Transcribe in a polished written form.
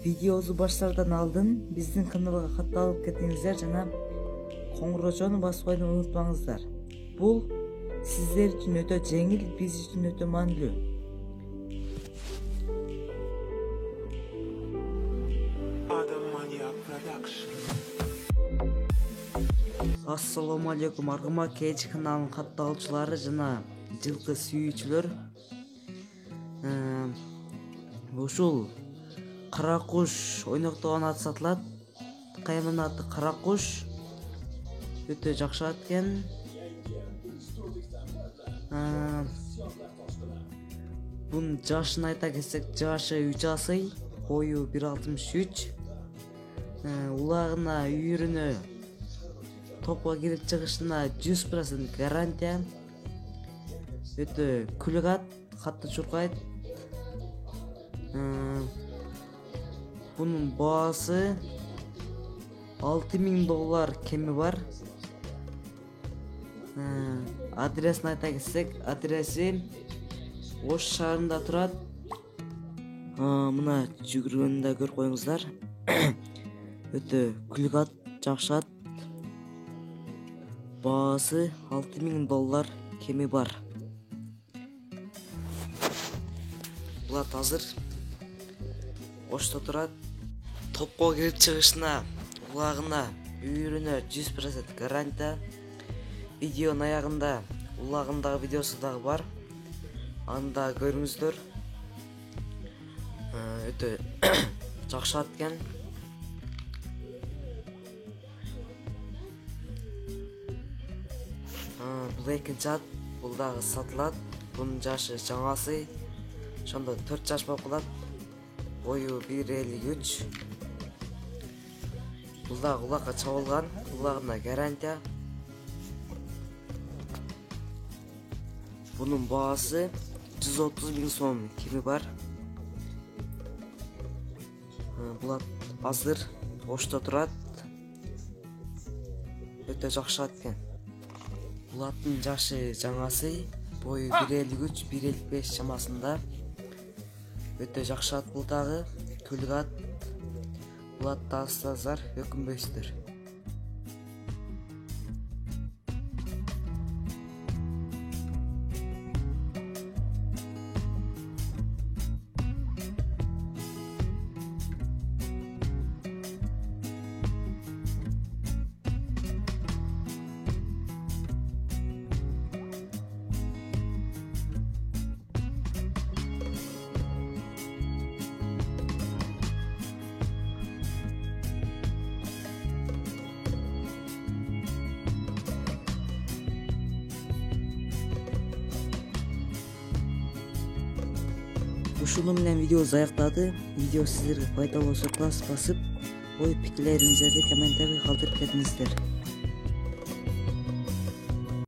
Videomuzu başlardan aldın. Bizden kanalga kattalıp kettiңиздер жана коңгурочону басып койууну унутпаңыздар. Бул сиздер үчүн өтө жеңил, биз үчүн өтө маанилүү. Ассаламу алейкум Аргыма Кеч каналынын катталуучулары жана жылкы сүйүүчүлөр. Ушул кара куш ойноктогон ат сатылат. Кайымдын аты кара куш. Өтө жакшы ат экен. Бунун жашын айта кетсек, жашы 3 асый, бою 1.63. Улагына, үйүрүнө, топко кирип чыгышына 100% гарантия. Өтө күлүк ат, катты чуркайт. Bunun baası $6.000 kemi var. Adresini ayta ketsek, adresi Ош шаарында турат. Мына жүгүргөндө көрүп коюңуздар. Өтө күлүк ат, жакшы ат. Baası $6.000 kemi бар. Бул ат азыр Ошто турат. Топко кирип чыгышына, улагына, үйүрүнө 100% гарантия. Видеонун аягында улагындагы видеосу дагы бар. Анда көрүңүздөр. Өтө жакшы ат экен. Бул экинчи ат, бул дагы сатылат. Бунун жашы жаңасы, ошондо 4 жаш болуп калат. Бою 1.53. Бул дагы улакка чабылган, улагына гарантия. Бунун баасы 130.000 сом кеми бар. Бул ат азыр Ошто турат. Өтө жакшы ат экен. Бул аттын жашы жаңасы, бою 1.53-1.55 чамасында. Өтө жакшы ат бул дагы, күлүк ат. Бул атты алсаңыздар өкүнбөйсүздөр. Ушуну менен видеобуз аяктады. Видео сиздерге пайдалуу болсо басып, ой пикирлериңиздерди комментарий калтырып кетиңиздер.